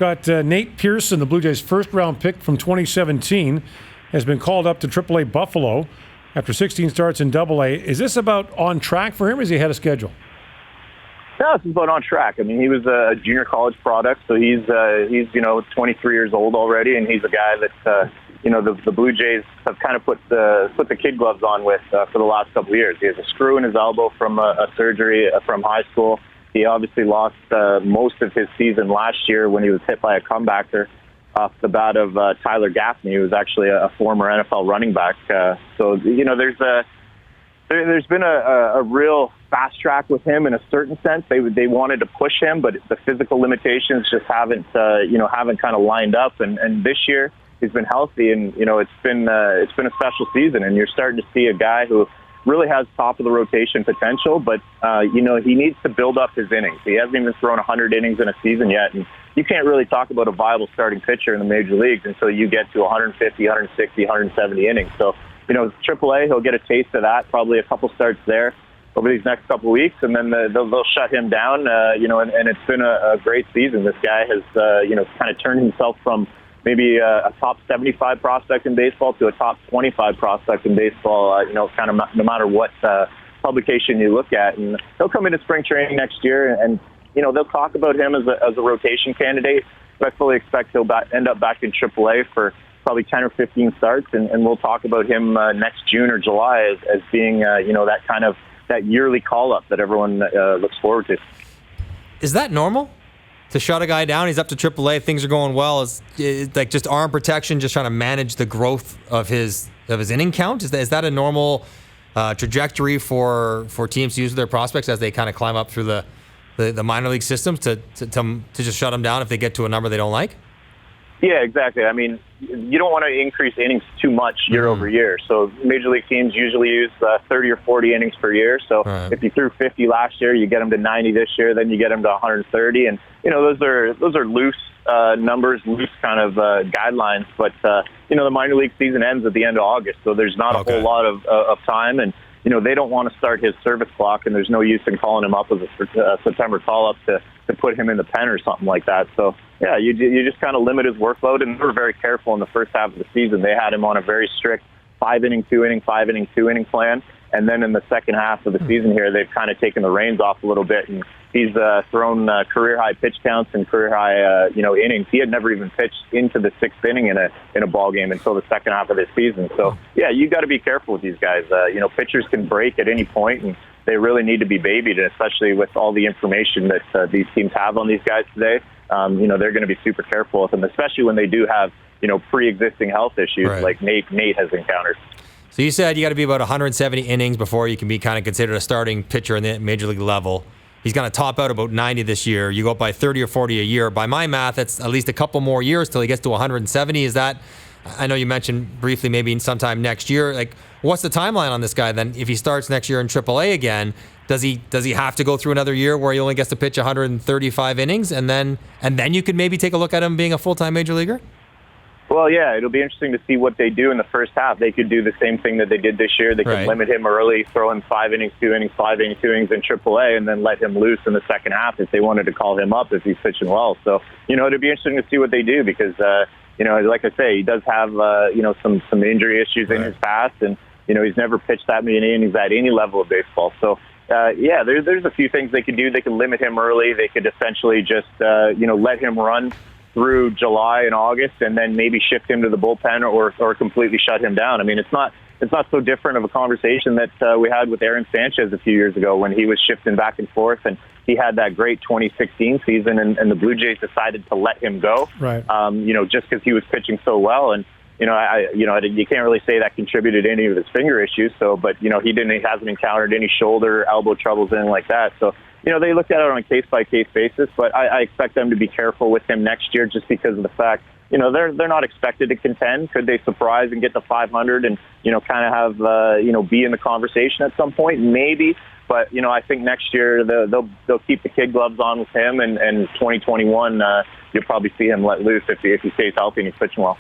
Got Nate Pearson, the Blue Jays' first-round pick from 2017, has been called up to AAA Buffalo after 16 starts in AA. Is this about on track for him, or is he ahead of schedule? No, this is about on track. I mean, he was a junior college product, so he's 23 years old already, and he's a guy that the Blue Jays have kind of put the kid gloves on with for the last couple of years. He has a screw in his elbow from a surgery from high school. He obviously lost most of his season last year when he was hit by a comebacker off the bat of Tyler Gaffney, who was actually a former NFL running back. There's been a real fast track with him in a certain sense. They wanted to push him, but the physical limitations just haven't kind of lined up. And this year he's been healthy, and it's been a special season. And you're starting to see a guy who really has top of the rotation potential, but he needs to build up his innings. He hasn't even thrown 100 innings in a season yet, and you can't really talk about a viable starting pitcher in the major leagues until you get to 150, 160, 170 innings. So, AAA, he'll get a taste of that, probably a couple starts there over these next couple of weeks, and then they'll shut him down, and it's been a great season. This guy has, kind of turned himself from maybe a top 75 prospect in baseball to a top 25 prospect in baseball, kind of no matter what publication you look at. And he'll come into spring training next year, and, they'll talk about him as a rotation candidate. But I fully expect he'll end up back in AAA for probably 10 or 15 starts, and we'll talk about him next June or July as being, that yearly call-up that everyone looks forward to. Is that normal? To shut a guy down, he's up to AAA, things are going well. Is like just arm protection, just trying to manage the growth of his inning count? Is that a normal trajectory for teams to use their prospects as they kind of climb up through the minor league systems to just shut them down if they get to a number they don't like? Yeah, exactly. I mean, you don't want to increase innings too much year over year. So major league teams usually use 30 or 40 innings per year. So if you threw 50 last year, you get them to 90 this year, then you get them to 130. And, those are loose numbers, loose kind of guidelines. But, the minor league season ends at the end of August. So there's not a whole lot of time. And, they don't want to start his service clock, and there's no use in calling him up as a September call-up to put him in the pen or something like that. So, yeah, you just kind of limit his workload, and they were very careful in the first half of the season. They had him on a very strict 5-inning, 2-inning, 5-inning, 2-inning plan. And then in the second half of the season here, they've kind of taken the reins off a little bit, and he's thrown career-high pitch counts and career-high innings. He had never even pitched into the sixth inning in a ball game until the second half of this season. So, yeah, you got to be careful with these guys. Pitchers can break at any point, and they really need to be babied, and especially with all the information that these teams have on these guys today. They're going to be super careful with them, especially when they do have, pre-existing health issues like Nate has encountered. So you said you got to be about 170 innings before you can be kind of considered a starting pitcher in the major league level. He's going to top out about 90 this year. You go up by 30 or 40 a year. By my math, that's at least a couple more years till he gets to 170. Is that, I know you mentioned briefly maybe sometime next year. Like, what's the timeline on this guy then? If he starts next year in AAA again, does he have to go through another year where he only gets to pitch 135 innings and then you could maybe take a look at him being a full-time major leaguer? Well, yeah, it'll be interesting to see what they do in the first half. They could do the same thing that they did this year. They could limit him early, throw him 5 innings, 2 innings, 5 innings, 2 innings in AAA, and then let him loose in the second half if they wanted to call him up if he's pitching well. So, it'll be interesting to see what they do because, like I say, he does have, some injury issues in his past, and, he's never pitched that many innings at any level of baseball. So, there's a few things they could do. They could limit him early. They could essentially just, let him run through July and August, and then maybe shift him to the bullpen or completely shut him down. I mean, it's not so different of a conversation that we had with Aaron Sanchez a few years ago when he was shifting back and forth, and he had that great 2016 season, and the Blue Jays decided to let him go. Right. Just because he was pitching so well, and you can't really say that contributed to any of his finger issues. So, but he hasn't encountered any shoulder, elbow troubles, anything like that. So. They looked at it on a case-by-case basis, but I expect them to be careful with him next year just because of the fact, they're not expected to contend. Could they surprise and get to 500 and, kind of have, be in the conversation at some point? Maybe. But, I think next year they'll keep the kid gloves on with him, and 2021 you'll probably see him let loose if he stays healthy and he's pitching well.